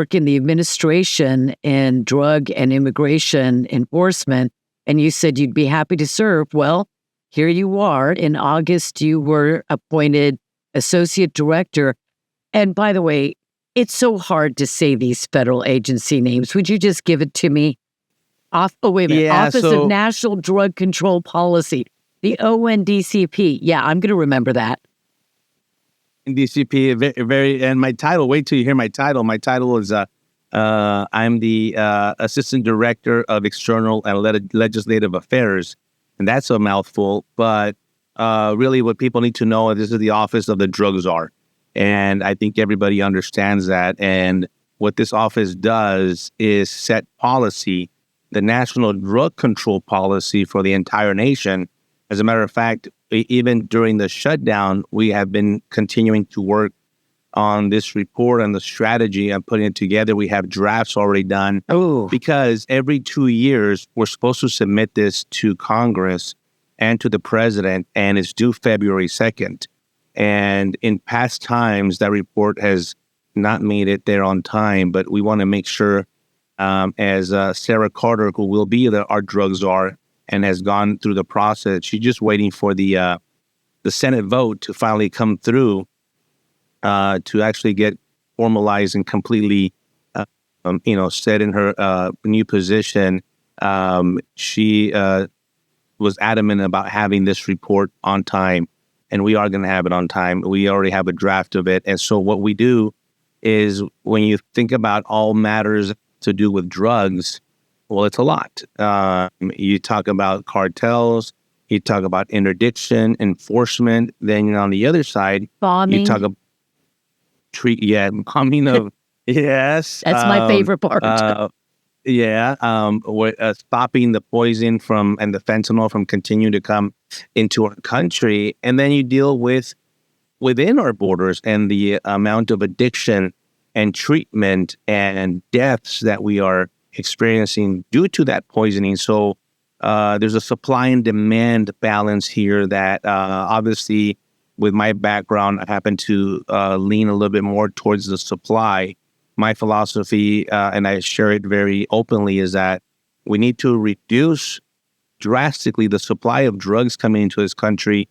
work in the administration in drug and immigration enforcement, and you said you'd be happy to serve. Well, here you are. In August, you were appointed associate director. And by the way, it's so hard to say these federal agency names. Would you just give it to me? Wait a minute. Yeah, Office of National Drug Control Policy, the ONDCP. Yeah, I'm going to remember that. DCP, very, and my title, wait till you hear my title. My title is, I'm the Assistant Director of External and Legislative Affairs. And that's a mouthful, but really what people need to know is this is the office of the drug czar. And I think everybody understands that. And what this office does is set policy, the national drug control policy for the entire nation. As a matter of fact, even during the shutdown, we have been continuing to work on this report and the strategy and putting it together. We have drafts already done because every 2 years, we're supposed to submit this to Congress and to the president, and it's due February 2nd. And in past times, that report has not made it there on time, but we want to make sure, as Sarah Carter, who will be our drug czar and has gone through the process, she's just waiting for the Senate vote to finally come through to actually get formalized and completely, set in her new position. She was adamant about having this report on time, and we are going to have it on time. We already have a draft of it. And so what we do is when you think about all matters to do with drugs, well, it's a lot. You talk about cartels, you talk about interdiction, enforcement. Then on the other side, bombing. You talk about bombing of, yes. That's my favorite part. Stopping the poison and the fentanyl from continuing to come into our country. And then you deal with within our borders and the amount of addiction and treatment and deaths that we are experiencing due to that poisoning. So there's a supply and demand balance here that obviously with my background, I happen to lean a little bit more towards the supply. My philosophy, and I share it very openly, is that we need to reduce drastically the supply of drugs coming into this country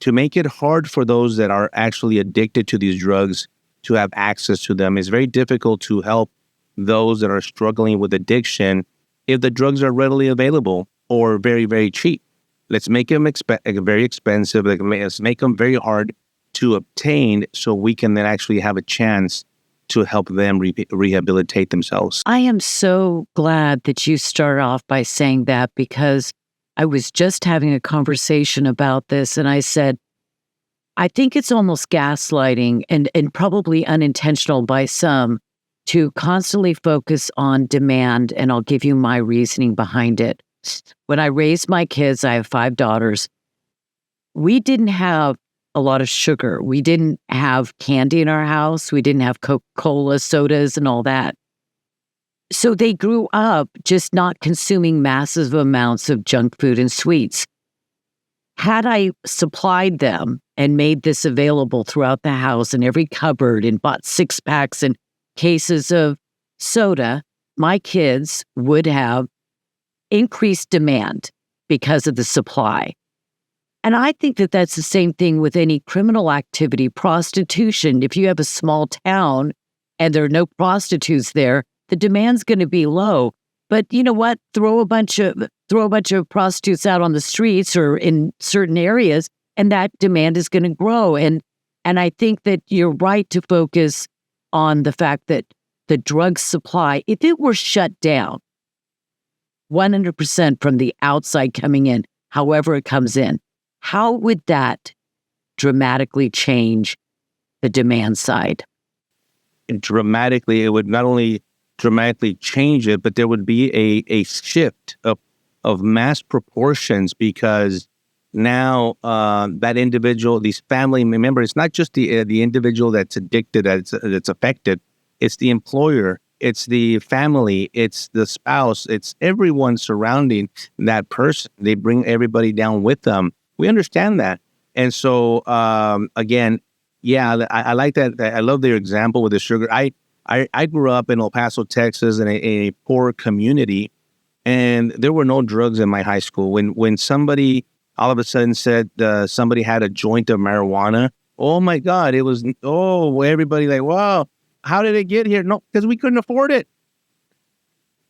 to make it hard for those that are actually addicted to these drugs to have access to them. It's very difficult to help those that are struggling with addiction if the drugs are readily available or very, very cheap. Let's make them very expensive. Let's make them very hard to obtain so we can then actually have a chance to help them rehabilitate themselves. I am so glad that you start off by saying that, because I was just having a conversation about this and I said, I think it's almost gaslighting and probably unintentional by some to constantly focus on demand. And I'll give you my reasoning behind it. When I raised my kids, I have 5 daughters. We didn't have a lot of sugar. We didn't have candy in our house. We didn't have Coca-Cola, sodas, and all that. So they grew up just not consuming massive amounts of junk food and sweets. Had I supplied them and made this available throughout the house in every cupboard and bought 6-packs and cases of soda, my kids would have increased demand because of the supply. And I think that that's the same thing with any criminal activity, prostitution. If you have a small town and there are no prostitutes there, the demand's going to be low. But you know what? Throw a bunch of prostitutes out on the streets or in certain areas, and that demand is going to grow. And I think that you're right to focus on the fact that the drug supply, if it were shut down 100% from the outside coming in, however it comes in, how would that dramatically change the demand side? Dramatically, it would not only dramatically change it, but there would be a shift of mass proportions, because now that individual, these family members, it's not just the individual that's addicted, that's affected, it's the employer, it's the family, it's the spouse, it's everyone surrounding that person. They bring everybody down with them. We understand that. And so, again, yeah, I like that. I love their example with the sugar. I grew up in El Paso, Texas, in a poor community, and there were no drugs in my high school. When somebody all of a sudden said somebody had a joint of marijuana, oh my God, it was everybody like, wow, how did it get here? No, because we couldn't afford it.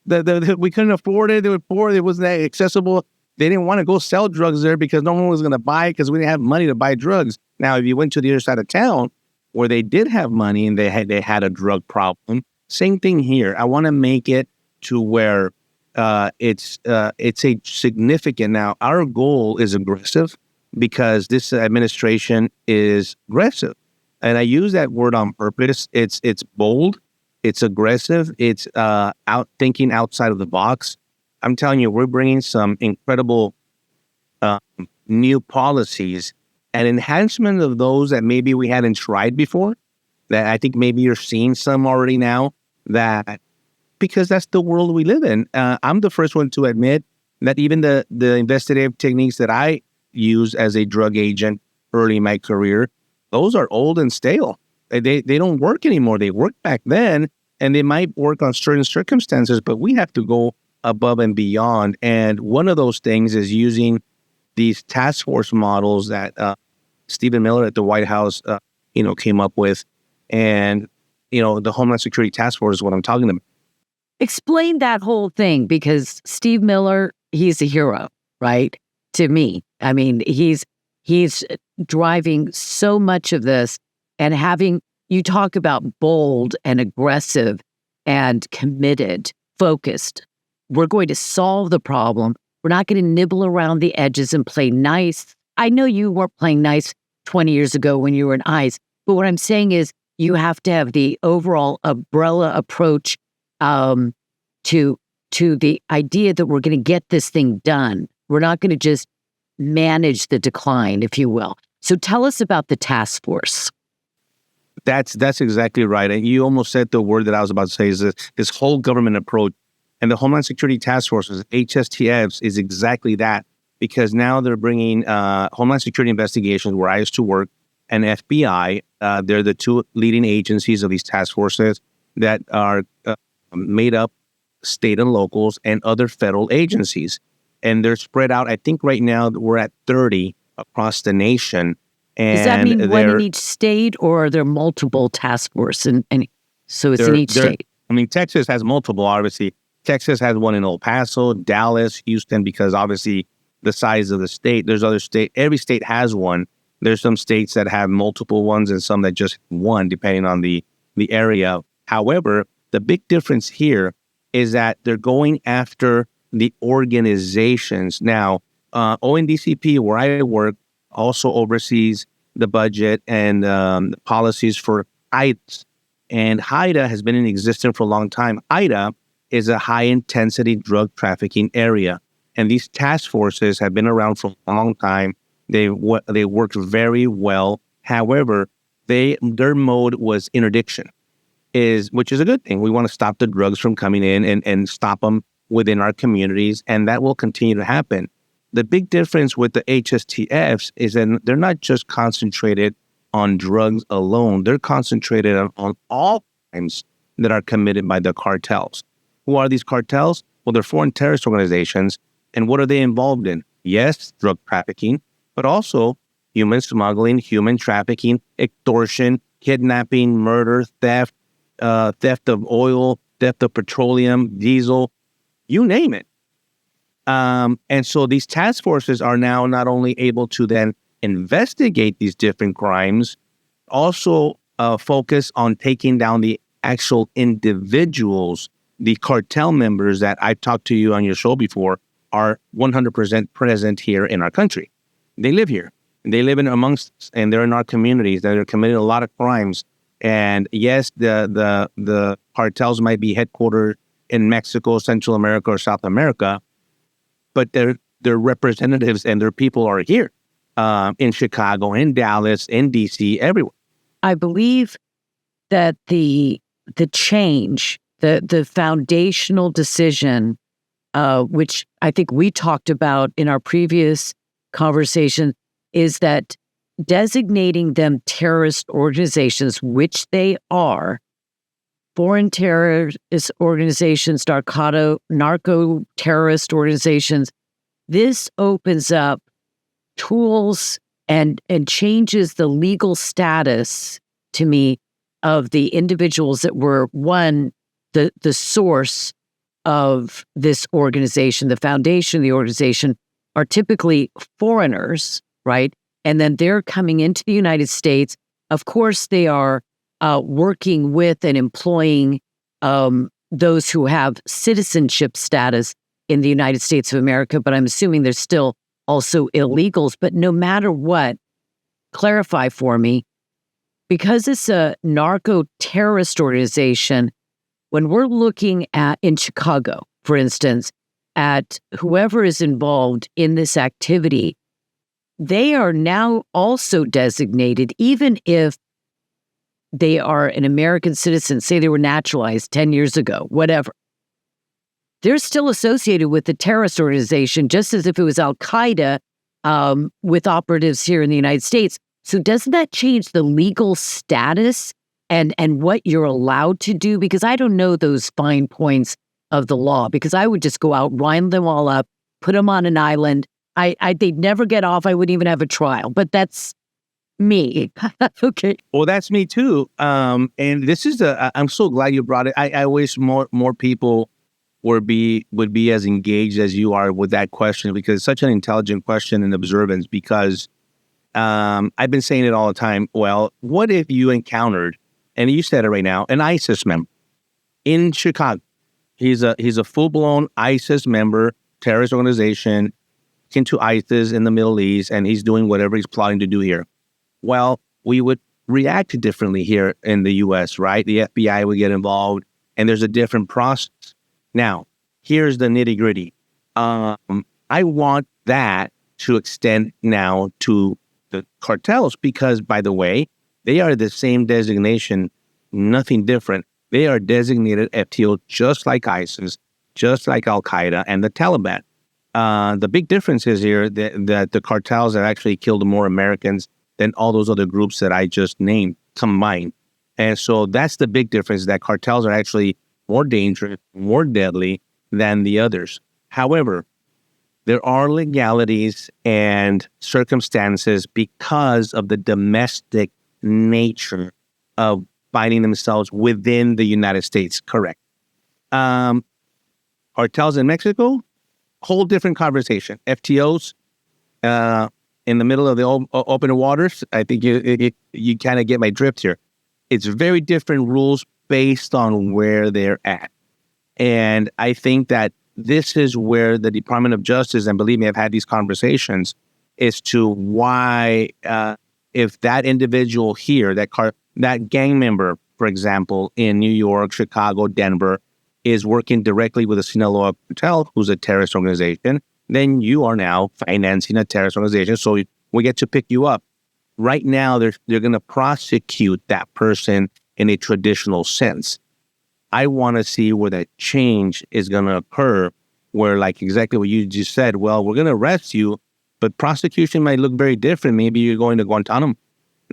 We couldn't afford it. They were poor. It wasn't that accessible. They didn't want to go sell drugs there because no one was going to buy it because we didn't have money to buy drugs. Now, if you went to the other side of town where they did have money and they had a drug problem, same thing here. I want to make it to where it's a significant. Now, our goal is aggressive because this administration is aggressive, and I use that word on purpose. It's bold, it's aggressive, it's thinking outside of the box. I'm telling you, we're bringing some incredible new policies and enhancement of those that maybe we hadn't tried before. That I think maybe you're seeing some already now. That because that's the world we live in. I'm the first one to admit that even the investigative techniques that I use as a drug agent early in my career, those are old and stale. They don't work anymore. They worked back then, and they might work on certain circumstances, but we have to go above and beyond. And one of those things is using these task force models that Stephen Miller at the White House, came up with. And, the Homeland Security Task Force is what I'm talking about. Explain that whole thing, because Steve Miller, he's a hero, right? To me. I mean, he's driving so much of this, and you talk about bold and aggressive and committed, focused. We're going to solve the problem. We're not going to nibble around the edges and play nice. I know you weren't playing nice 20 years ago when you were in ICE, but what I'm saying is you have to have the overall umbrella approach to the idea that we're going to get this thing done. We're not going to just manage the decline, if you will. So tell us about the task force. That's exactly right. And you almost said the word that I was about to say, is this whole government approach. And the Homeland Security Task Forces, HSTFs, is exactly that, because now they're bringing Homeland Security investigations, where I used to work, and FBI. They're the two leading agencies of these task forces that are made up state and locals and other federal agencies. And they're spread out. I think right now we're at 30 across the nation. And does that mean one in each state, or are there multiple task force? And so it's in each state? I mean, Texas has multiple, obviously. Texas has one in El Paso, Dallas, Houston, because obviously the size of the state. There's other state. Every state has one. There's some states that have multiple ones and some that just one, depending on the area. However, the big difference here is that they're going after the organizations. Now, ONDCP, where I work, also oversees the budget and policies for HIDA. And HIDA has been in existence for a long time. HIDA is a high-intensity drug trafficking area. And these task forces have been around for a long time. They work very well. However, their mode was interdiction, which is a good thing. We want to stop the drugs from coming in and stop them within our communities, and that will continue to happen. The big difference with the HSTFs is that they're not just concentrated on drugs alone. They're concentrated on all crimes that are committed by the cartels. Who are these cartels? Well, they're foreign terrorist organizations. And what are they involved in? Yes, drug trafficking, but also human smuggling, human trafficking, extortion, kidnapping, murder, theft, theft of oil, theft of petroleum, diesel, you name it. And so these task forces are now not only able to then investigate these different crimes, also focus on taking down the actual individuals. The cartel members that I talked to you on your show before are 100% present here in our country. They live here. They live in amongst us, and they're in our communities. They're committing a lot of crimes. And yes, the cartels might be headquartered in Mexico, Central America, or South America, but their representatives and their people are here in Chicago, in Dallas, in DC, everywhere. I believe that the change, the foundational decision, which I think we talked about in our previous conversation, is that designating them terrorist organizations, which they are, foreign terrorist organizations, narco terrorist organizations. This opens up tools and changes the legal status to me of the individuals that were the source of this organization. The foundation of the organization are typically foreigners, right? And then they're coming into the United States. Of course, they are working with and employing those who have citizenship status in the United States of America, but I'm assuming there's still also illegals. But no matter what, clarify for me, because it's a narco-terrorist organization, when we're looking at, in Chicago, for instance, at whoever is involved in this activity, they are now also designated, even if they are an American citizen, say they were naturalized 10 years ago, whatever. They're still associated with the terrorist organization, just as if it was al-Qaeda with operatives here in the United States. So doesn't that change the legal status and what you're allowed to do? Because I don't know those fine points of the law, because I would just go out, wind them all up, put them on an island. They'd never get off. I wouldn't even have a trial. But that's me. Okay. Well, that's me too. And this is I'm so glad you brought it. I wish more people would be as engaged as you are with that question, because it's such an intelligent question and observance. Because I've been saying it all the time. Well, what if you encountered, and you said it right now, an ISIS member in Chicago? He's a full-blown ISIS member, terrorist organization, into ISIS in the Middle East, and he's doing whatever he's plotting to do here. Well, we would react differently here in the U.S., right? The FBI would get involved, and there's a different process. Now, here's the nitty-gritty. I want that to extend now to the cartels, because, by the way, they are the same designation, nothing different. They are designated FTO just like ISIS, just like al-Qaeda and the Taliban. The big difference is here that the cartels have actually killed more Americans than all those other groups that I just named combined. And so that's the big difference, that cartels are actually more dangerous, more deadly than the others. However, there are legalities and circumstances because of the domestic nature of finding themselves within the United States. Correct. Cartels in Mexico, whole different conversation. FTOs in the middle of the open waters. I think you kind of get my drift here. It's very different rules based on where they're at. And I think that this is where the Department of Justice, and believe me, I've had these conversations, as to why if that individual here, that gang member, for example, in New York, Chicago, Denver, is working directly with the Sinaloa cartel, who's a terrorist organization, then you are now financing a terrorist organization. So we get to pick you up. Right now, they're going to prosecute that person in a traditional sense. I want to see where that change is going to occur, where, like exactly what you just said, well, we're going to arrest you, but prosecution might look very different. Maybe you're going to Guantanamo.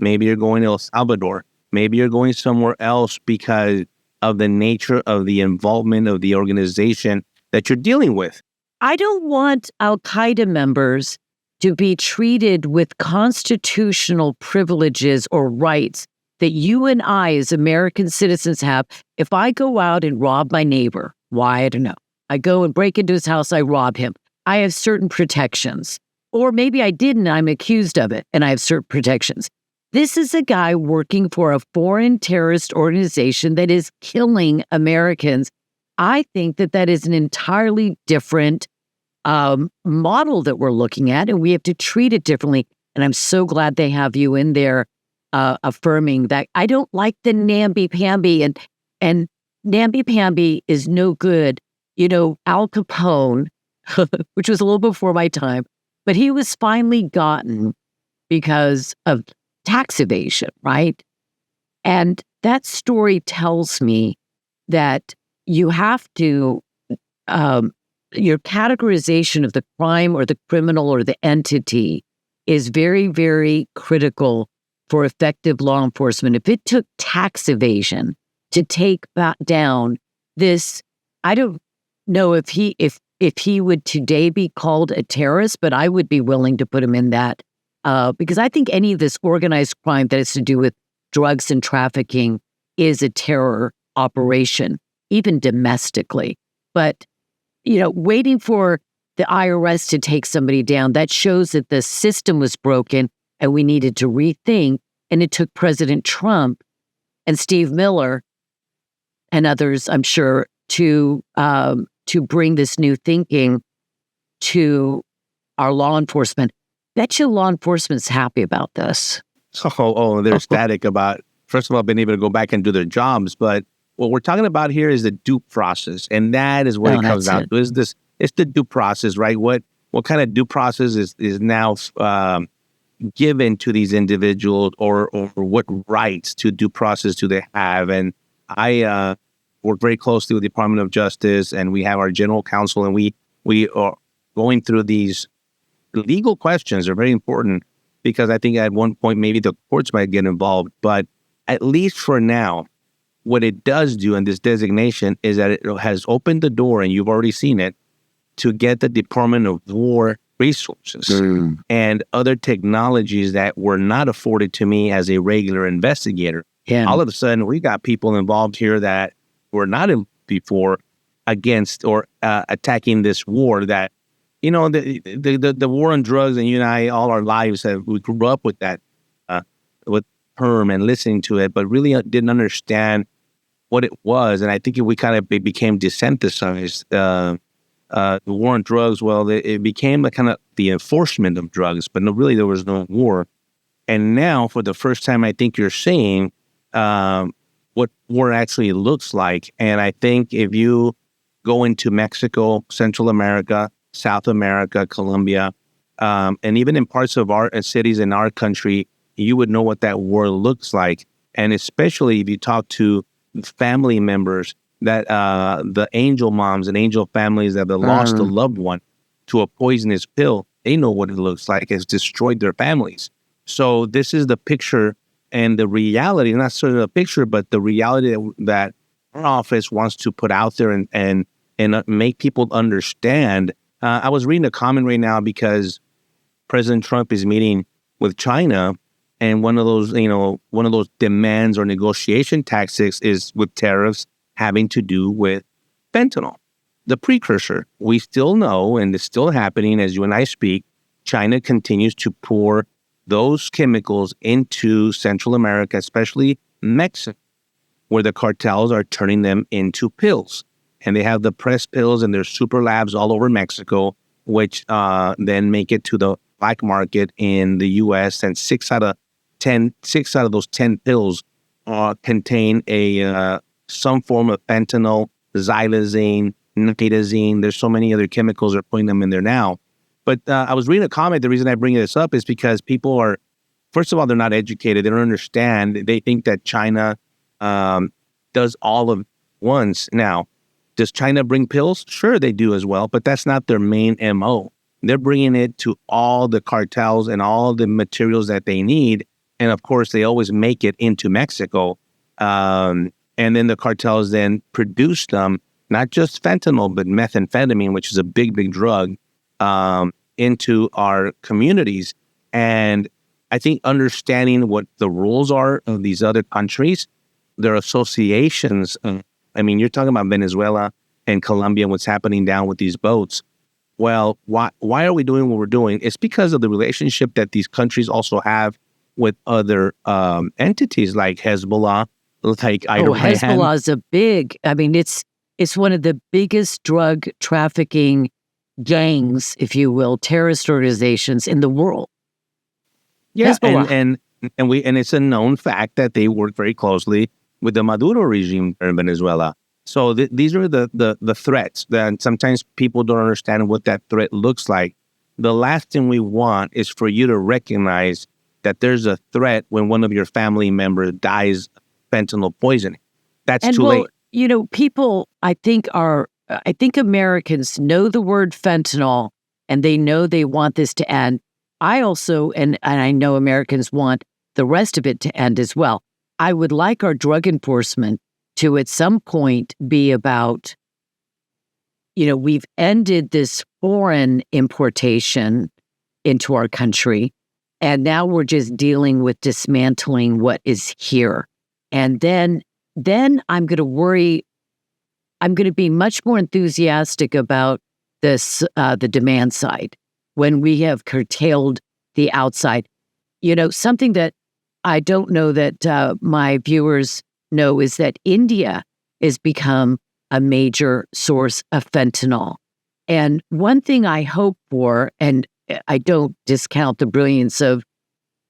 Maybe you're going to El Salvador. Maybe you're going somewhere else because of the nature of the involvement of the organization that you're dealing with. I don't want al-Qaeda members to be treated with constitutional privileges or rights that you and I as American citizens have. If I go out and rob my neighbor, why? I don't know. I go and break into his house, I rob him. I have certain protections. Or maybe I didn't, I'm accused of it, and I have certain protections. This is a guy working for a foreign terrorist organization that is killing Americans. I think that is an entirely different model that we're looking at, and we have to treat it differently. And I'm so glad they have you in there affirming that. I don't like the namby-pamby, and namby-pamby is no good. You know, Al Capone, which was a little before my time, but he was finally gotten because of tax evasion, right? And that story tells me that you have to, your categorization of the crime or the criminal or the entity is very, very critical for effective law enforcement. If it took tax evasion to take back down this. I don't know if he would today be called a terrorist, but I would be willing to put him in that because I think any of this organized crime that has to do with drugs and trafficking is a terror operation, even domestically. But, waiting for the IRS to take somebody down, that shows that the system was broken and we needed to rethink. And it took President Trump and Steve Miller and others, I'm sure, to bring this new thinking to our law enforcement. Bet you law enforcement's happy about this. They're ecstatic about, first of all, being able to go back and do their jobs. But what we're talking about here is the due process. And that is what it comes down to. It's the due process, right? What kind of due process is now given to these individuals, or what rights to due process do they have? And I work very closely with the Department of Justice, and we have our general counsel, and we are going through these legal questions. Are very important because I think at one point maybe the courts might get involved. But at least for now, what it does do in this designation is that it has opened the door, and you've already seen it, to get the Department of War resources and other technologies that were not afforded to me as a regular investigator. Yeah. All of a sudden, we got people involved here that were not in before against or attacking this war that, the war on drugs, and you and I, all our lives, we grew up with that, with term and listening to it, but really didn't understand what it was. And I think we kind of became desensitized. The war on drugs, it became the enforcement of drugs, but really there was no war. And now, for the first time, I think you're seeing what war actually looks like. And I think if you go into Mexico, Central America, South America, Colombia, and even in parts of our cities in our country, you would know what that war looks like. And especially if you talk to family members, that the angel moms and angel families that have lost a loved one to a poisonous pill, they know what it looks like. It's destroyed their families. So this is the picture and the reality, not sort of a picture, but the reality that our office wants to put out there and make people understand. I was reading a comment right now because President Trump is meeting with China, and one of those demands or negotiation tactics is with tariffs having to do with fentanyl, the precursor. We still know, and it's still happening as you and I speak, China continues to pour those chemicals into Central America, especially Mexico, where the cartels are turning them into pills. And they have the pressed pills in their super labs all over Mexico, which then make it to the black market in the U.S. And 6 out of those 10 pills contain some form of fentanyl, xylazine, nitazine. There's so many other chemicals they're putting them in there now. But I was reading a comment. The reason I bring this up is because people are, first of all, they're not educated. They don't understand. They think that China does all of once. Now, does China bring pills? Sure, they do as well, but that's not their main MO. They're bringing it to all the cartels and all the materials that they need. And of course, they always make it into Mexico. And then the cartels then produce them, not just fentanyl, but methamphetamine, which is a big, big drug, into our communities. And I think understanding what the rules are of these other countries, their associations, you're talking about Venezuela and Colombia, what's happening down with these boats. Well, why are we doing what we're doing? It's because of the relationship that these countries also have with other entities like Hezbollah, like Iran. Hezbollah is a big, it's one of the biggest drug trafficking gangs, if you will, terrorist organizations in the world. Yeah, Hezbollah. and it's a known fact that they work very closely with the Maduro regime in Venezuela. So these are the threats that sometimes people don't understand what that threat looks like. The last thing we want is for you to recognize that there's a threat when one of your family members dies of fentanyl poisoning. That's too late. People, I think Americans know the word fentanyl and they know they want this to end. I also, and I know Americans want the rest of it to end as well. I would like our drug enforcement to at some point be about, we've ended this foreign importation into our country, and now we're just dealing with dismantling what is here. And then I'm going to worry. I'm going to be much more enthusiastic about this, the demand side, when we have curtailed the outside. Something that I don't know that my viewers know is that India has become a major source of fentanyl. And one thing I hope for, and I don't discount the brilliance of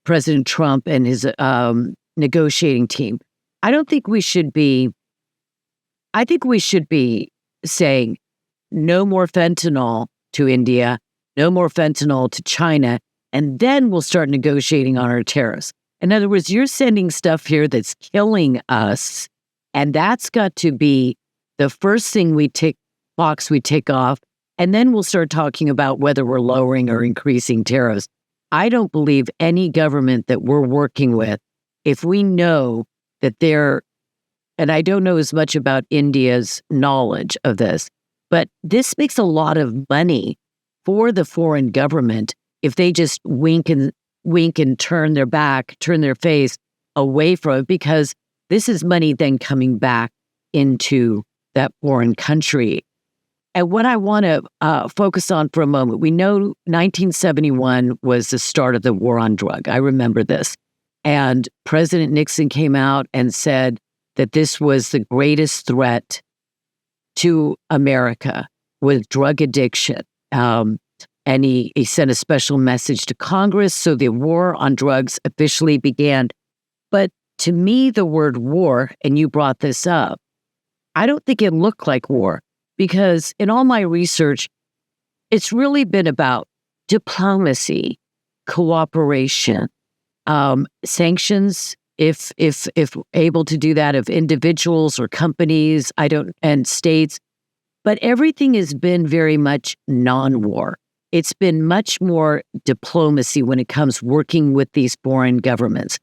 President Trump and his negotiating team. I think we should be saying no more fentanyl to India, no more fentanyl to China, and then we'll start negotiating on our tariffs. In other words, you're sending stuff here that's killing us, and that's got to be the first thing we tick off, and then we'll start talking about whether we're lowering or increasing tariffs. I don't believe any government that we're working with, if we know that and I don't know as much about India's knowledge of this, but this makes a lot of money for the foreign government if they just wink and turn their face away from it, because this is money then coming back into that foreign country. And what I want to focus on for a moment, we know 1971 was the start of the war on drug. I remember this. And President Nixon came out and said that this was the greatest threat to America with drug addiction. And he sent a special message to Congress. So the war on drugs officially began. But to me, the word war, and you brought this up, I don't think it looked like war. Because in all my research, it's really been about diplomacy, cooperation, sanctions, if able to do that, of individuals or companies, and states. But everything has been very much non-war. It's been much more diplomacy when it comes working with these foreign governments.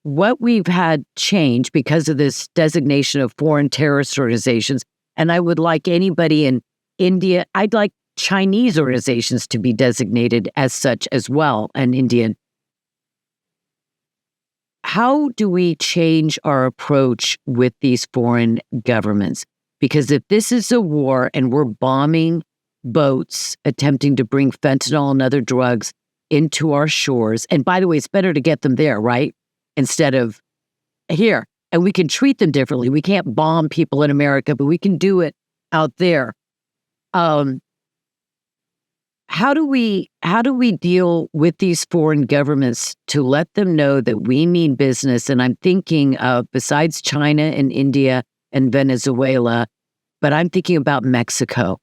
What we've had change because of this designation of foreign terrorist organizations. And I would like anybody in India, I'd like Chinese organizations to be designated as such as well, and Indian. How do we change our approach with these foreign governments? Because if this is a war and we're bombing boats attempting to bring fentanyl and other drugs into our shores, and by the way, it's better to get them there, right? Instead of here. And we can treat them differently. We can't bomb people in America, but we can do it out there. How do we deal with these foreign governments to let them know that we mean business? And I'm thinking of, besides China and India and Venezuela, but I'm thinking about Mexico.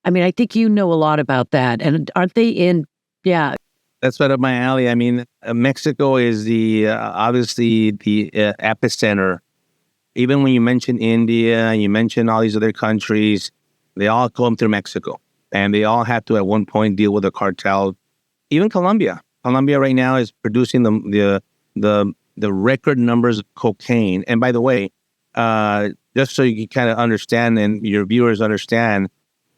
I mean, I think you know a lot about that. And aren't they in? Yeah. That's right up my alley. I mean, Mexico is obviously the epicenter. Even when you mention India and you mention all these other countries, they all come through Mexico, and they all have to at one point deal with a cartel. Even Colombia. Colombia right now is producing the record numbers of cocaine. And by the way, just so you kind of understand and your viewers understand,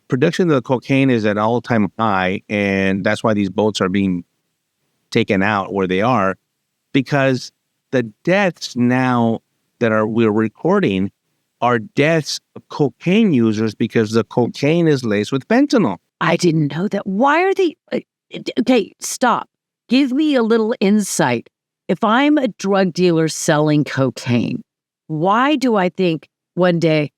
production of the cocaine is at an all-time high, and that's why these boats are being taken out where they are, because the deaths now that we're recording are deaths of cocaine users because the cocaine is laced with fentanyl. I didn't know that. Why are they? Okay, stop. Give me a little insight. If I'm a drug dealer selling cocaine, why do I think one day,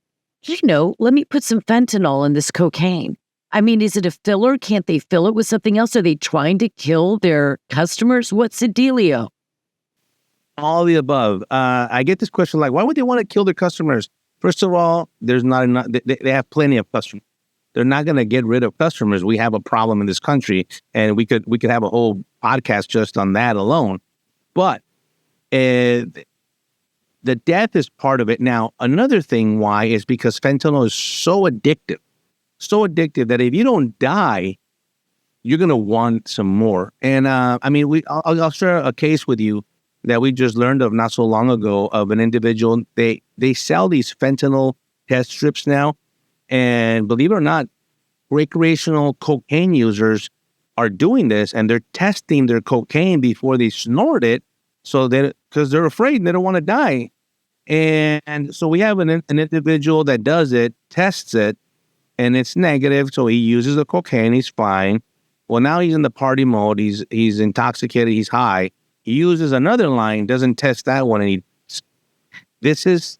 let me put some fentanyl in this cocaine? I mean, is it a filler? Can't they fill it with something else? Are they trying to kill their customers? What's the dealio? All the above. I get this question like, why would they want to kill their customers? First of all, there's not enough. They have plenty of customers. They're not going to get rid of customers. We have a problem in this country, and we could have a whole podcast just on that alone. But the death is part of it. Now, another thing why is because fentanyl is so addictive that if you don't die, you're going to want some more. And I mean, I'll share a case with you. that we just learned of not so long ago of an individual. They sell these fentanyl test strips now, and believe it or not, recreational cocaine users are doing this, and they're testing their cocaine before they snort it, so that because they're afraid and they don't want to die. And so we have an individual that does it, tests it, and it's negative. So he uses the cocaine, he's fine. Well, now he's in the party mode. He's intoxicated, he's high. He uses another line, doesn't test that one, and this is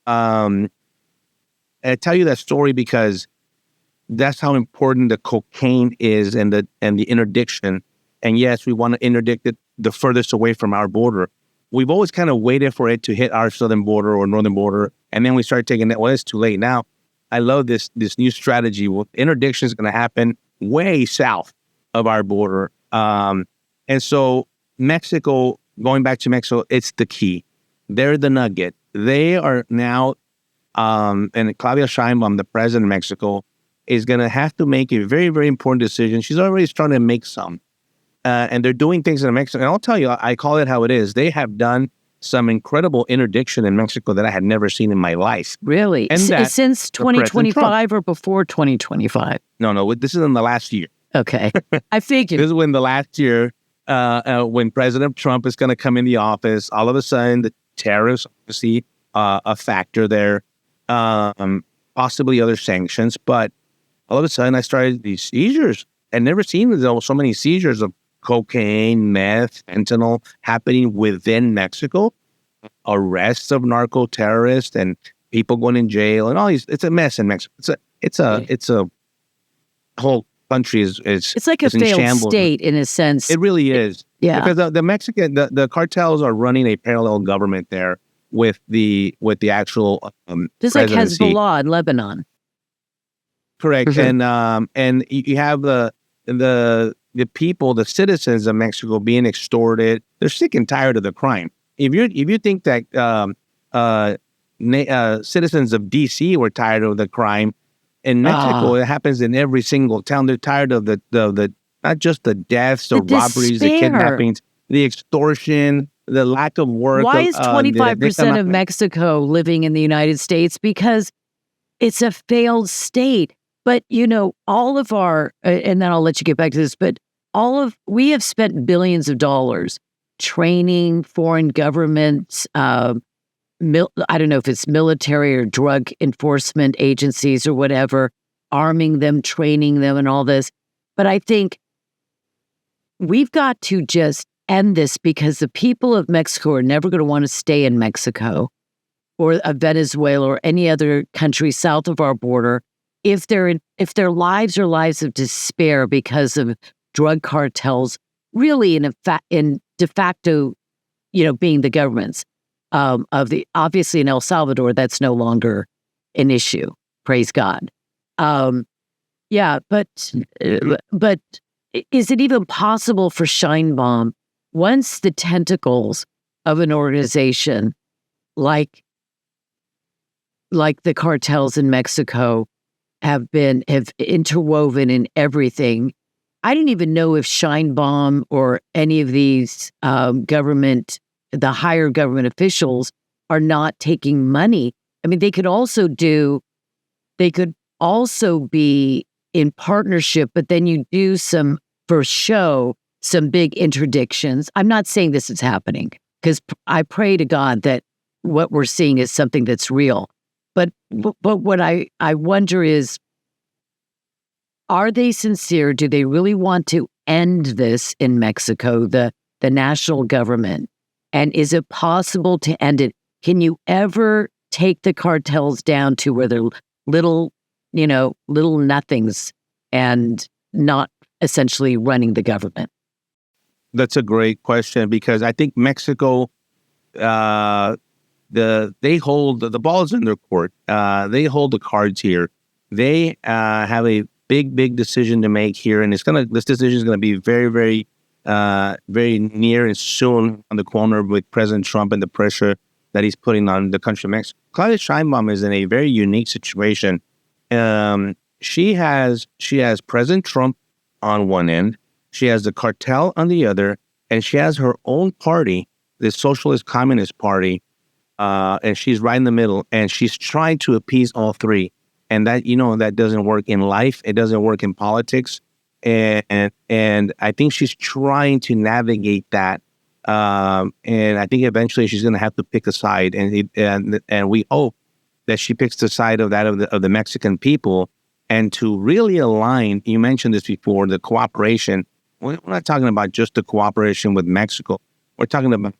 I tell you that story because that's how important the cocaine is and the interdiction. And yes, we want to interdict it the furthest away from our border. We've always kind of waited for it to hit our southern border or northern border, and then we started taking that. Well, it's too late now. I love this new strategy. Well, interdiction is going to happen way south of our border, and so Mexico. Going back to Mexico, it's the key. They're the nugget. They are now, and Claudia Sheinbaum, the president of Mexico, is going to have to make a very, very important decision. She's already starting to make some. And they're doing things in Mexico. And I'll tell you, I call it how it is. They have done some incredible interdiction in Mexico that I had never seen in my life. Really? And since 2025 or before 2025? No. This is in the last year. Okay. I figured. This is when the last year, when President Trump is going to come in the office, all of a sudden the tariffs, obviously, a factor there, possibly other sanctions. But all of a sudden I started these seizures. I'd never seen so many seizures of cocaine, meth, fentanyl happening within Mexico, arrests of narco terrorists and people going in jail and all these. It's a mess in Mexico. It's a whole country is it's like a failed shambles. State in a sense. It really is. Yeah. Because the cartels are running a parallel government there with the actual just like presidency. Hezbollah in Lebanon. Correct. Mm-hmm. And you have the people, the citizens of Mexico being extorted. They're sick and tired of the crime. If you think that citizens of DC were tired of the crime, in Mexico it happens in every single town. They're tired of the not just the deaths, the robberies, the kidnappings, the extortion, the lack of work. Why is 25% of Mexico living in the United States? Because it's a failed state. But, all of our, and then I'll let you get back to this, but we have spent billions of dollars training foreign governments, I don't know if it's military or drug enforcement agencies or whatever, arming them, training them and all this. But I think we've got to just end this because the people of Mexico are never going to want to stay in Mexico or Venezuela or any other country south of our border if their lives are lives of despair because of drug cartels, really in de facto, being the governments obviously in El Salvador, that's no longer an issue. Praise God. But is it even possible for Sheinbaum, once the tentacles of an organization like the cartels in Mexico have interwoven in everything? I didn't even know if Sheinbaum or any of these the higher government officials are not taking money. I mean, they could also be in partnership, but then you do some big interdictions. I'm not saying this is happening because I pray to God that what we're seeing is something that's real. But what I wonder is, are they sincere? Do they really want to end this in Mexico, the national government? And is it possible to end it? Can you ever take the cartels down to where they're little nothings and not essentially running the government? That's a great question because I think Mexico, they hold the ball's in their court. They hold the cards here. They have a big decision to make here, and this decision is gonna be very, very, very near and soon on the corner with President Trump and the pressure that he's putting on the country of Mexico. Claudia Sheinbaum is in a very unique situation. She has President Trump on one end, she has the cartel on the other, and she has her own party, the Socialist Communist Party, and she's right in the middle, and she's trying to appease all three. And that, that doesn't work in life. It doesn't work in politics. And I think she's trying to navigate that. And I think eventually she's going to have to pick a side. And we hope that she picks the side of the Mexican people, and to really align. You mentioned this before, the cooperation. We're not talking about just the cooperation with Mexico. We're talking about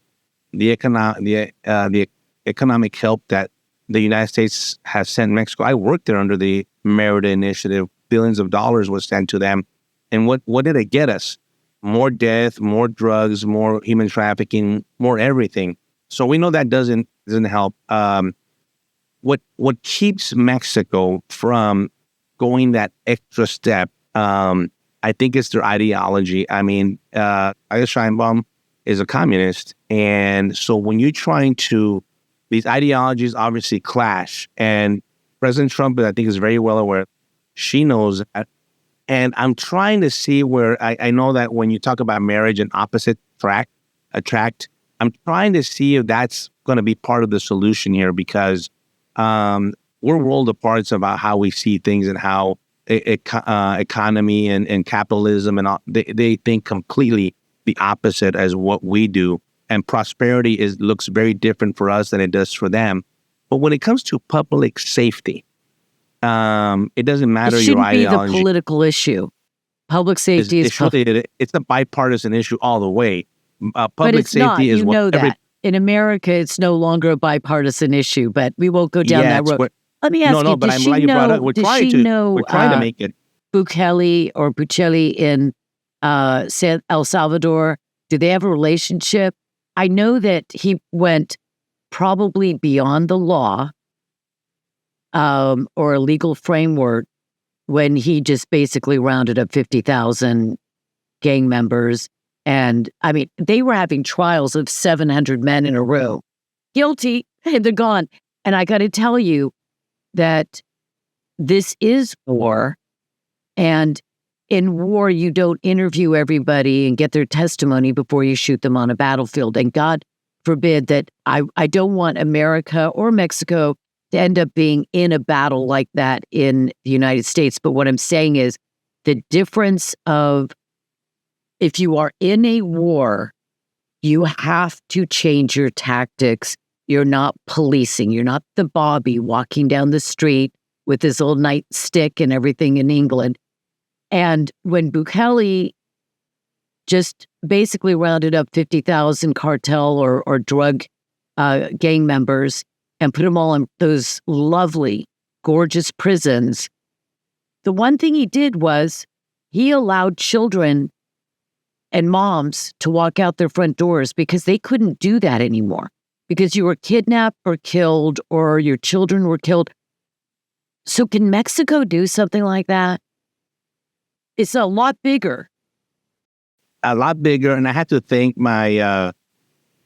the economic help that the United States has sent Mexico. I worked there under the Merida Initiative. Billions of dollars was sent to them. And what did it get us? More death, more drugs, more human trafficking, more everything. So we know that doesn't help. What keeps Mexico from going that extra step, I think it's their ideology. I mean, Ida Sheinbaum is a communist. And so when you're trying to, these ideologies obviously clash. And President Trump, I think, is very well aware. She knows that. And I'm trying to see where, I know that when you talk about marriage and opposite attract, I'm trying to see if that's going to be part of the solution here, because we're world apart about how we see things and how economy and capitalism and all, they think completely the opposite as what we do. And prosperity looks very different for us than it does for them. But when it comes to public safety, it doesn't matter your ideology. It shouldn't be the political issue. Public safety it's a bipartisan issue all the way. Public safety is what that. In America, it's no longer a bipartisan issue, but we won't go down that road. Let me ask you, but I'm glad you brought it up. We're trying to make it. Bukele in El Salvador, do they have a relationship? I know that he went probably beyond the law or a legal framework when he just basically rounded up 50,000 gang members. And I mean, they were having trials of 700 men in a row. Guilty, and they're gone. And I got to tell you that this is war. And in war, you don't interview everybody and get their testimony before you shoot them on a battlefield. And God forbid that I don't want America or Mexico to end up being in a battle like that in the United States. But what I'm saying is the difference of, if you are in a war, you have to change your tactics. You're not policing. You're not the Bobby walking down the street with his little nightstick and everything in England. And when Bukele just basically rounded up 50,000 cartel or drug gang members and put them all in those lovely, gorgeous prisons, the one thing he did was he allowed children and moms to walk out their front doors, because they couldn't do that anymore, because you were kidnapped or killed or your children were killed. So can Mexico do something like that? It's a lot bigger. A lot bigger. And I have to thank my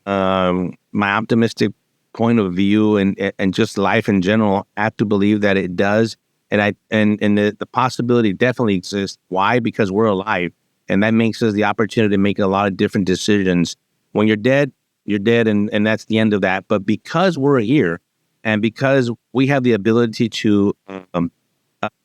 my optimistic point of view and just life in general. I have to believe that it does. And the possibility definitely exists. Why? Because we're alive. And that makes us the opportunity to make a lot of different decisions. When you're dead, and that's the end of that. But because we're here, and because we have the ability to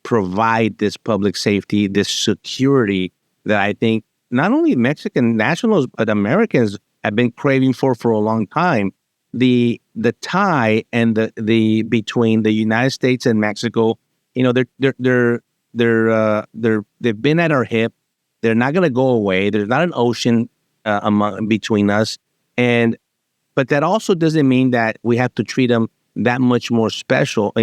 provide this public safety, this security that I think not only Mexican nationals, but Americans have been craving for a long time, the tie and the between the United States and Mexico, they've been at our hip. They're not going to go away. There's not an ocean between us, but that also doesn't mean that we have to treat them that much more special.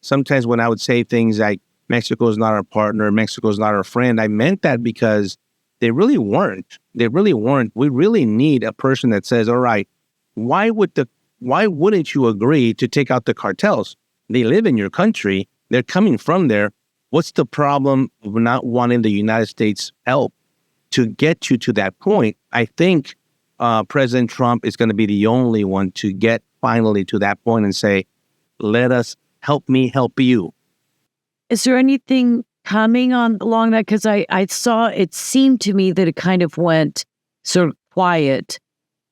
Sometimes when I would say things like Mexico is not our partner, Mexico is not our friend, I meant that because they really weren't. They really weren't. We really need a person that says, "All right, why wouldn't you agree to take out the cartels? They live in your country. They're coming from there. What's the problem of not wanting the United States help to get you to that point?" I think President Trump is going to be the only one to get finally to that point and say, "Let us help me help you." Is there anything coming along that? Because I saw, it seemed to me that it kind of went sort of quiet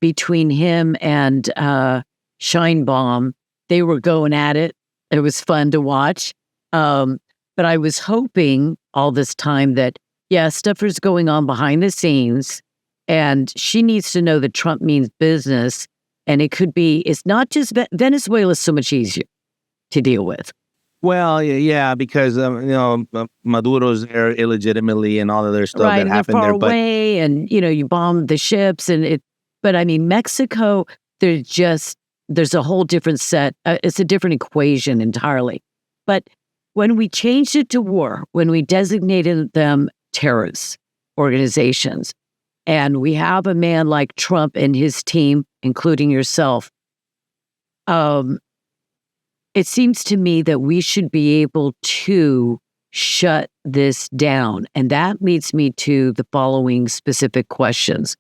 between him and Scheinbaum. They were going at it. It was fun to watch. But I was hoping all this time that, stuff is going on behind the scenes, and she needs to know that Trump means business. And it's not just Venezuela's so much easier to deal with. Well, yeah, because Maduro's there illegitimately and all of their stuff that happened far there. Away, and you bomb the ships, But I mean, Mexico, there's a whole different set. It's a different equation entirely. But when we changed it to war, when we designated them terrorist organizations, and we have a man like Trump and his team, including yourself, it seems to me that we should be able to shut this down. And that leads me to the following specific questions.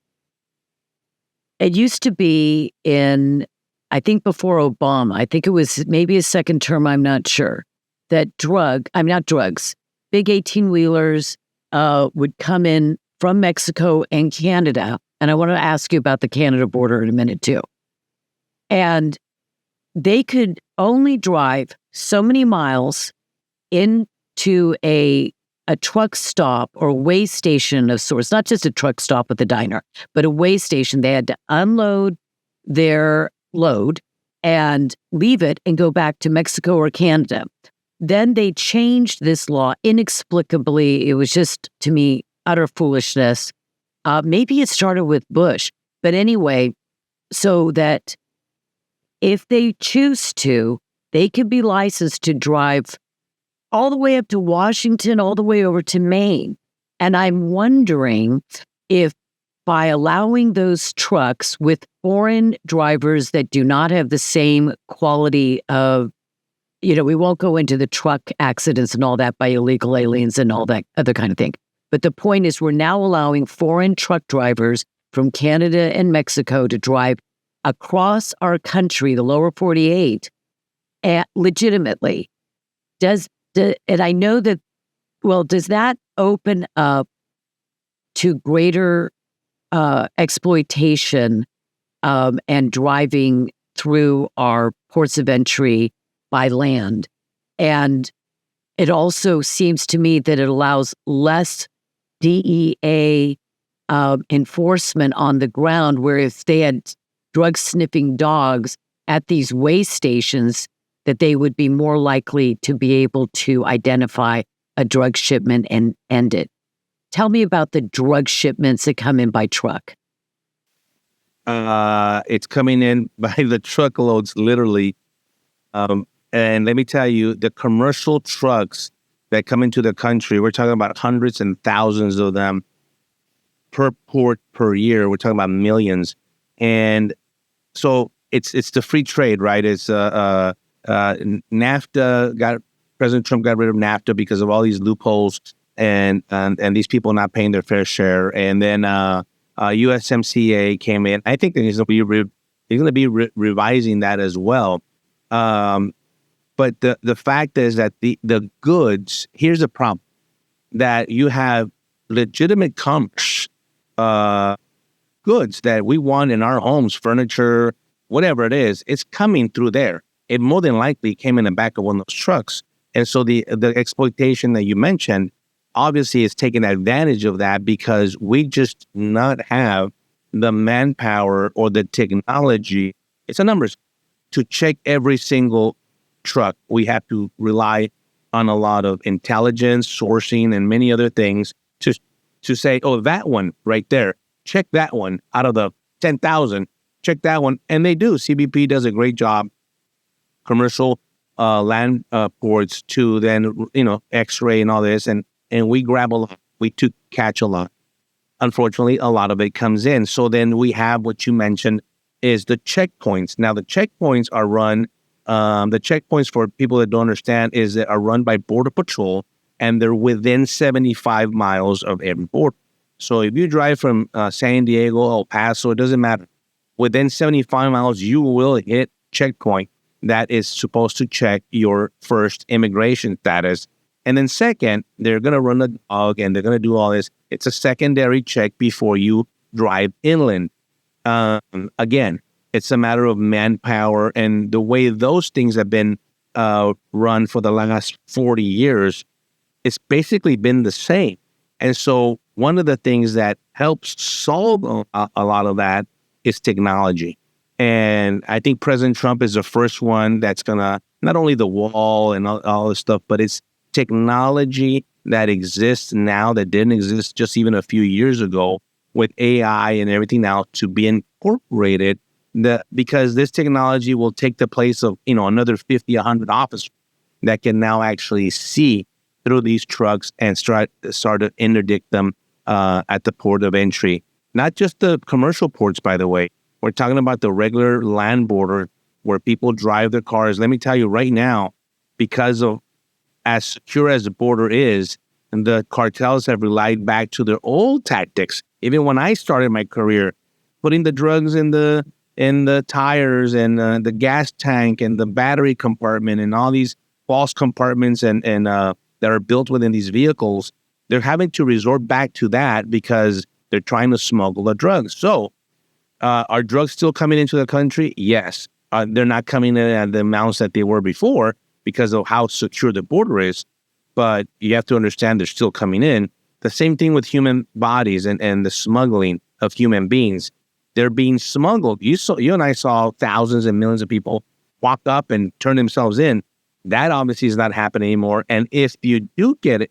It used to be I think before Obama, I think it was maybe a second term, I'm not sure, that not drugs, big 18-wheelers would come in from Mexico and Canada. And I want to ask you about the Canada border in a minute too. And they could only drive so many miles into a truck stop or weigh station of sorts, not just a truck stop with a diner, but a weigh station. They had to unload their load and leave it and go back to Mexico or Canada. Then they changed this law inexplicably. It was just, to me, utter foolishness. Maybe it started with Bush. But anyway, so that if they choose to, they could be licensed to drive all the way up to Washington, all the way over to Maine. And I'm wondering if by allowing those trucks with foreign drivers that do not have the same quality of, we won't go into the truck accidents and all that by illegal aliens and all that other kind of thing. But the point is, we're now allowing foreign truck drivers from Canada and Mexico to drive across our country, the lower 48, legitimately. And I know that, does that open up to greater exploitation and driving through our ports of entry by land? And it also seems to me that it allows less DEA enforcement on the ground, where if they had drug-sniffing dogs at these weigh stations, that they would be more likely to be able to identify a drug shipment and end it. Tell me about the drug shipments that come in by truck. It's coming in by the truckloads, literally. And let me tell you, the commercial trucks that come into the country, we're talking about hundreds and thousands of them per port per year. We're talking about millions. And so it's the free trade, right? It's NAFTA President Trump got rid of NAFTA because of all these loopholes and these people not paying their fair share. And then USMCA came in. I think he's going to be revising that as well. But the fact is that the goods, here's the problem, that you have legitimate commerce, goods that we want in our homes, furniture, whatever it is, it's coming through there. It more than likely came in the back of one of those trucks. And so the exploitation that you mentioned obviously is taking advantage of that, because we just not have the manpower or the technology. It's a numbers to check every single truck. We have to rely on a lot of intelligence, sourcing, and many other things to say, oh, that one right there, check that one out of the 10,000, check that one. And they do. CBP does a great job. Commercial land ports to then, X-ray and all this. And we grab a lot. We catch a lot. Unfortunately, a lot of it comes in. So then we have what you mentioned is the checkpoints. Now, the checkpoints are run, the checkpoints, for people that don't understand, are run by Border Patrol, and they're within 75 miles of every border. So if you drive from San Diego, El Paso, it doesn't matter. Within 75 miles, you will hit checkpoint that is supposed to check your first immigration status. And then second, they're going to run a dog and they're going to do all this. It's a secondary check before you drive inland. Again, it's a matter of manpower, and the way those things have been run for the last 40 years, it's basically been the same. And so one of the things that helps solve a lot of that is technology. And I think President Trump is the first one that's going to, not only the wall and all this stuff, but it's technology that exists now that didn't exist just even a few years ago with AI and everything now to be incorporated, because this technology will take the place of, another 50, 100 officers that can now actually see through these trucks and start to interdict them at the port of entry. Not just the commercial ports, by the way. We're talking about the regular land border where people drive their cars. Let me tell you right now, because of as secure as the border is, and the cartels have relied back to their old tactics. Even when I started my career, putting the drugs in the tires and the gas tank and the battery compartment and all these false compartments and that are built within these vehicles, they're having to resort back to that because they're trying to smuggle the drugs. So are drugs still coming into the country? Yes. They're not coming in at the amounts that they were before because of how secure the border is. But you have to understand they're still coming in. The same thing with human bodies and the smuggling of human beings. They're being smuggled. You and I saw thousands and millions of people walk up and turn themselves in. That obviously is not happening anymore. And if you do get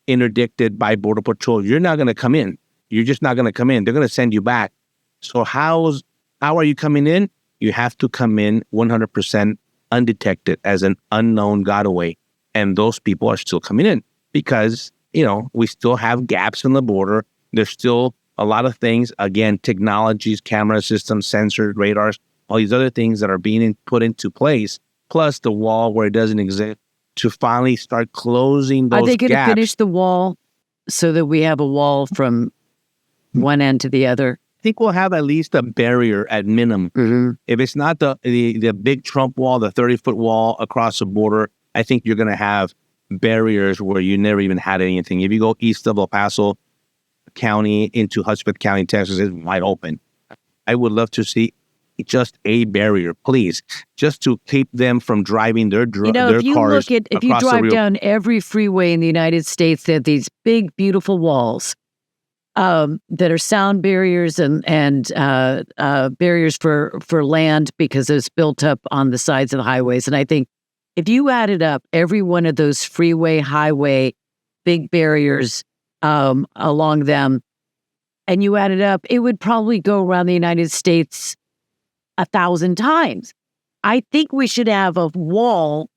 interdicted by Border Patrol, you're not going to come in. You're just not going to come in. They're going to send you back. So how are you coming in? You have to come in 100% undetected as an unknown gotaway. And those people are still coming in because, we still have gaps in the border. There's still a lot of things, again, technologies, camera systems, sensors, radars, all these other things that are being put into place, plus the wall where it doesn't exist, to finally start closing those gaps. Are they going to finish the wall so that we have a wall from one end to the other? I think we'll have at least a barrier at minimum. Mm-hmm. If it's not the big Trump wall, the 30-foot wall across the border, I think you're going to have barriers where you never even had anything. If you go east of El Paso County into Hudspeth County, Texas, it's wide open. I would love to see just a barrier, please, just to keep them from driving their cars. If you drive down every freeway in the United States, they have these big, beautiful walls that are sound barriers and barriers for land because it's built up on the sides of the highways. And I think if you added up every one of those freeway, highway, big barriers along them, and you added up, it would probably go around the United States 1,000 times. I think we should have a wall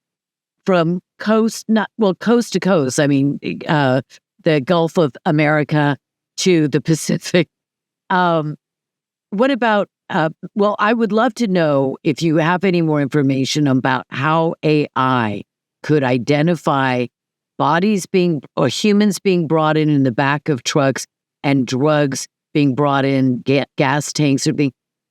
from coast to coast. I mean, the Gulf of America to the Pacific. What about, I would love to know if you have any more information about how AI could identify humans being brought in the back of trucks and drugs being brought in, gas tanks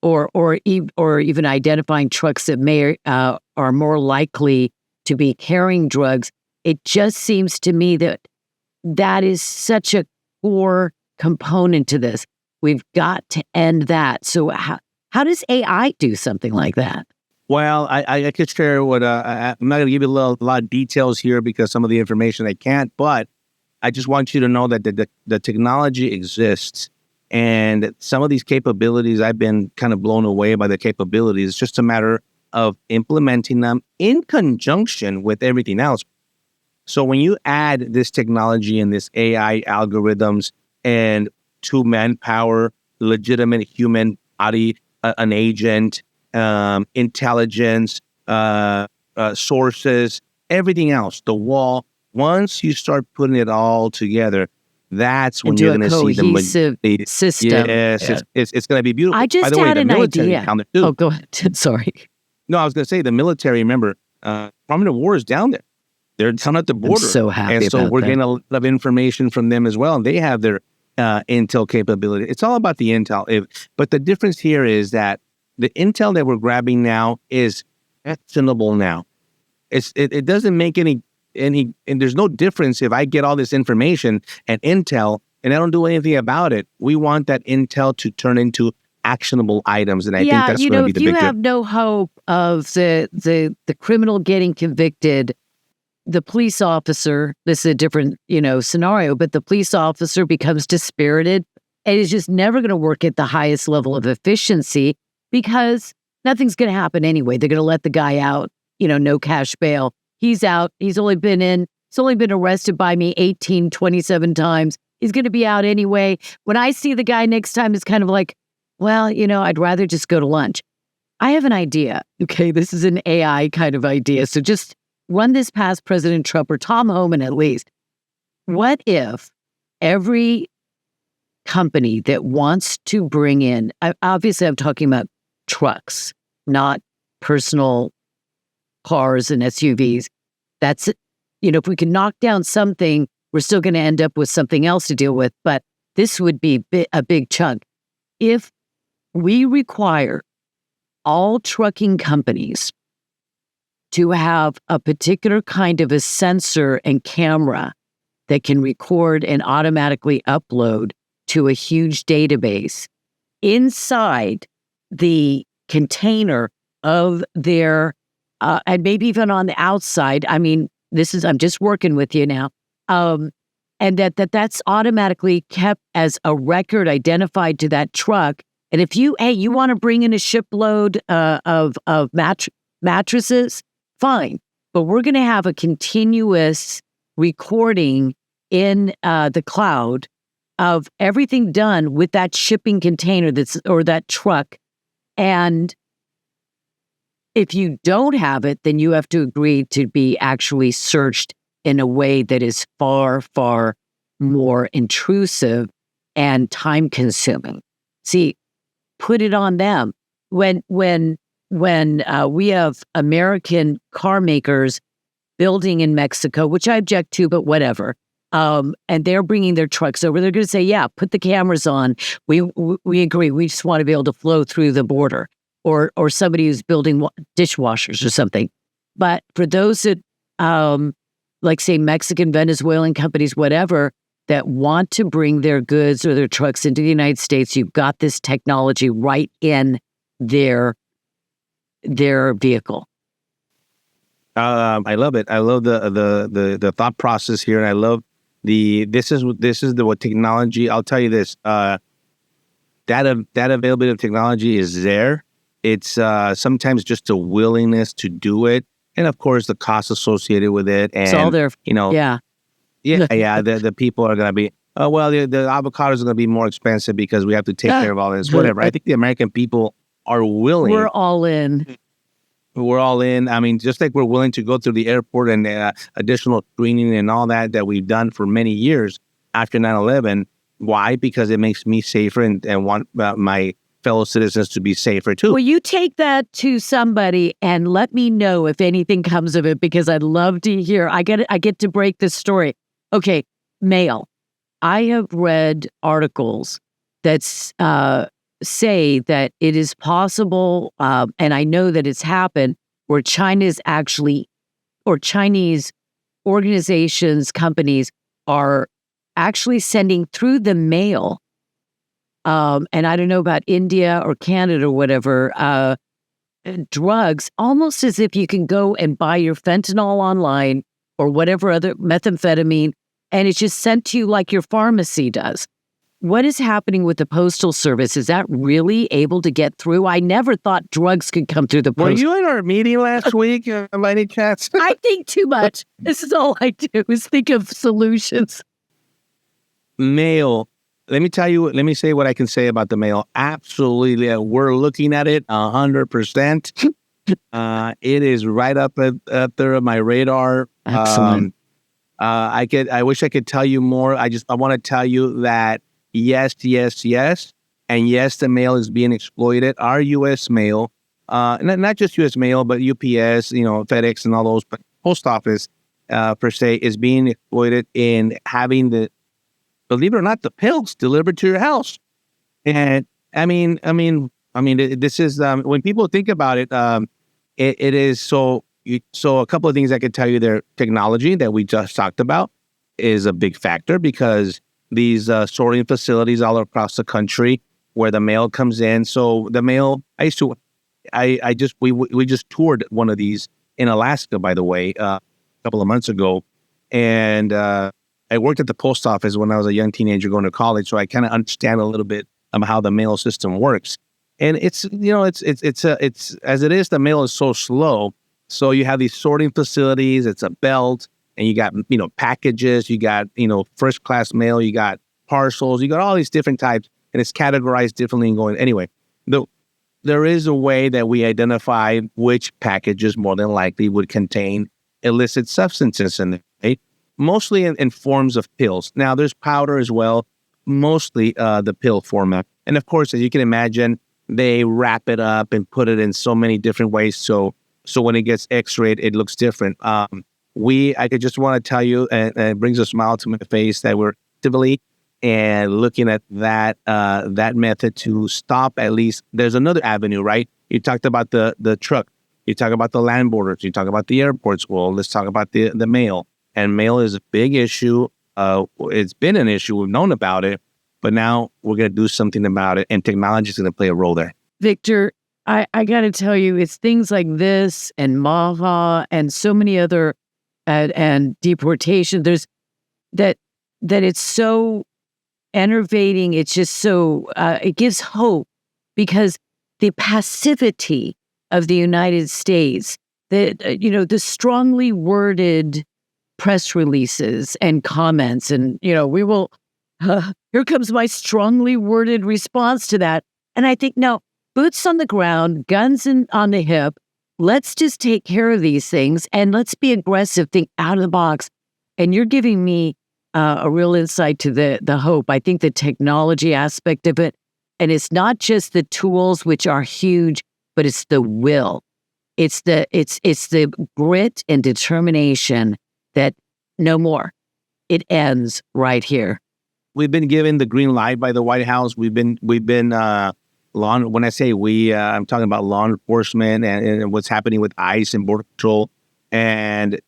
or even identifying trucks that are more likely to be carrying drugs. It just seems to me that is such a core component to this. We've got to end that. So how does AI do something like that? Well, I could share what I'm not going to give you a lot of details here because some of the information I can't, but I just want you to know that the technology exists, and some of these capabilities, I've been kind of blown away by the capabilities. It's just a matter of implementing them in conjunction with everything else. So when you add this technology and this AI algorithms and to manpower, legitimate human body, an agent, intelligence, sources, everything else, the wall. Once you start putting it all together, that's when you're going to see the system. Yes, yeah. It's going to be beautiful. I just By the way, had the an military idea. down there too. Oh, go ahead. Sorry. No, I was going to say the military. Remember, Department of War is down there. They're down at the border. I'm so happy and so about we're that. getting a lot of information from them as well, and they have their intel capability. It's all about the intel. But the difference here is that the intel that we're grabbing now is actionable now. It doesn't make any, and there's no difference if I get all this information and intel and I don't do anything about it. We want that intel to turn into actionable items, and I think that's going to be the if you big have no hope of the criminal getting convicted, the police officer, this is a different, scenario, but the police officer becomes dispirited and is just never going to work at the highest level of efficiency because nothing's going to happen anyway. They're going to let the guy out, no cash bail. He's out. He's only been arrested by me 27 times. He's going to be out anyway. When I see the guy next time, it's kind of like, well, I'd rather just go to lunch. I have an idea. Okay, this is an AI kind of idea. So just run this past President Trump or Tom Homan at least. What if every company that wants to bring in, obviously I'm talking about trucks, not personal cars and SUVs. That's, if we can knock down something, we're still going to end up with something else to deal with. But this would be a big chunk. If we require all trucking companies to have a particular kind of a sensor and camera that can record and automatically upload to a huge database inside the container of their, and maybe even on the outside. I mean, I'm just working with you now. And that's automatically kept as a record identified to that truck. And if you want to bring in a shipload of mattresses, fine. But we're going to have a continuous recording in the cloud of everything done with that shipping container or that truck. And if you don't have it, then you have to agree to be actually searched in a way that is far, far more intrusive and time-consuming. See, put it on them. When we have American car makers building in Mexico, which I object to, but whatever, and they're bringing their trucks over, they're going to say, yeah, put the cameras on. We agree. We just want to be able to flow through the border, or somebody who's building dishwashers or something. But for those that, like say Mexican, Venezuelan companies, whatever, that want to bring their goods or their trucks into the United States, you've got this technology right in their vehicle. I love it. I love the thought process here, and I love this is what technology. I'll tell you this. That availability of technology is there. It's sometimes just a willingness to do it, and of course the cost associated with it. And it's all there. Yeah. The people are going to be, the avocados are going to be more expensive because we have to take care of all this, whatever. I think the American people are willing. We're all in. We're all in. I mean, just like we're willing to go through the airport and additional screening and all that we've done for many years after 9/11. Why? Because it makes me safer and want my fellow citizens to be safer too. Well, you take that to somebody and let me know if anything comes of it, because I'd love to hear. I get to break this story. Okay, mail. I have read articles that say that it is possible, and I know that it's happened, where Chinese organizations, companies are actually sending through the mail, and I don't know about India or Canada or whatever, drugs, almost as if you can go and buy your fentanyl online or whatever other methamphetamine, and it's just sent to you like your pharmacy does. What is happening with the Postal Service? Is that really able to get through? I never thought drugs could come through the post. Were you in our meeting last week, by any chance? I think too much. This is all I do is think of solutions. Mail. Let me say what I can say about the mail. Absolutely. We're looking at it 100%. It is right up there on my radar. Excellent. I wish I could tell you more. I want to tell you that yes, and yes, the mail is being exploited. Our U.S. mail, not just U.S. mail, but UPS, FedEx, and all those, but post office per se is being exploited in having believe it or not, the pills delivered to your house. And I mean, this is when people think about it, it is so. So a couple of things I could tell you there. Technology that we just talked about is a big factor because these sorting facilities all across the country where the mail comes in. So the mail, we just toured one of these in Alaska, by the way, a couple of months ago, and I worked at the post office when I was a young teenager going to college, so I kind of understand a little bit of how the mail system works. And it's as it is, the mail is so slow. So you have these sorting facilities. It's a belt, and you got packages, you got first class mail, you got parcels, you got all these different types, and it's categorized differently and going anyway. There is a way that we identify which packages more than likely would contain illicit substances in it, right? Mostly in forms of pills. Now, there's powder as well, mostly the pill format. And of course, as you can imagine, they wrap it up and put it in so many different ways. So when it gets x-rayed, it looks different. I could just want to tell you, and it brings a smile to my face, that we're actively and looking at that method to stop at least. There's another avenue, right? You talked about the truck. You talk about the land borders. You talk about the airports. Well, let's talk about the mail. And mail is a big issue. It's been an issue. We've known about it. But now we're going to do something about it. And technology is going to play a role there. Victor, I got to tell you, it's things like this and MAGA and so many other and deportation. There's that it's so enervating. It's just so it gives hope, because the passivity of the United States, the strongly worded press releases and comments, and we will. Here comes my strongly worded response to that. And I think, no, boots on the ground, guns on the hip. Let's just take care of these things, and let's be aggressive, think out of the box. And you're giving me a real insight to the hope. I think the technology aspect of it, and it's not just the tools, which are huge, but it's the will. It's the grit and determination that no more. It ends right here. We've been given the green light by the White House. We've been law. When I say we, I'm talking about law enforcement and what's happening with ICE and Border Patrol. And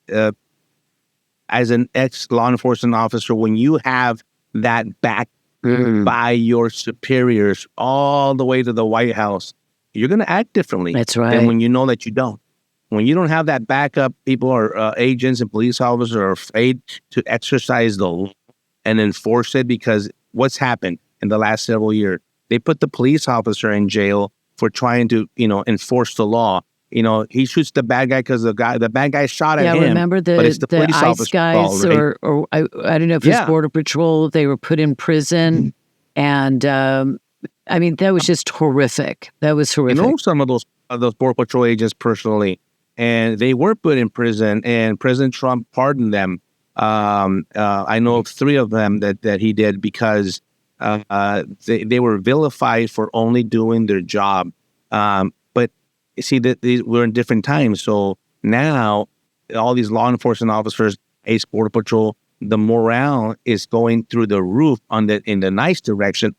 as an ex-law enforcement officer, when you have that back by your superiors all the way to the White House, you're going to act differently. That's right. Than when you know that you don't. When you don't have that backup, people are agents and police officers are afraid to exercise the law and enforce it, because what's happened in the last several years? They put the police officer in jail for trying to, enforce the law. He shoots the bad guy because the bad guy shot at him. Yeah, remember but it's the police ICE guys, fault, right? or I don't know if it's Border Patrol. They were put in prison, and that was just horrific. That was horrific. I know some of those Border Patrol agents personally, and they were put in prison, and President Trump pardoned them. I know of 3 of them that he did, because they were vilified for only doing their job. But you see that we're in different times. So now all these law enforcement officers, ACE, Border Patrol, the morale is going through the roof in the nice direction,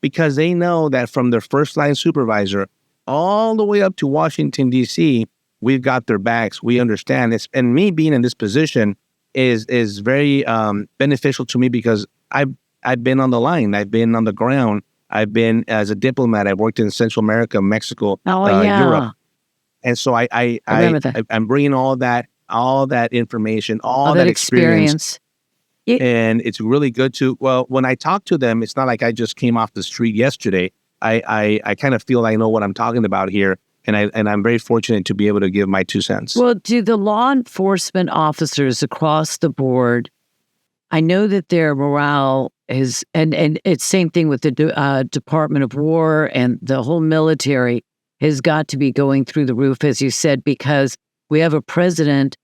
because they know that from their first line supervisor all the way up to Washington, D.C., we've got their backs. We understand this. And me being in this position is very beneficial to me, because I've been on the line. I've been on the ground. I've been as a diplomat. I've worked in Central America, Mexico, Europe. And so I'm bringing all that information, all that experience. And it's really good when I talk to them, it's not like I just came off the street yesterday. I kind of feel I know what I'm talking about here. And I'm very fortunate to be able to give my 2 cents. Well, do the law enforcement officers across the board, I know that their morale is, and it's same thing with the Department of War, and the whole military has got to be going through the roof, as you said, because we have a president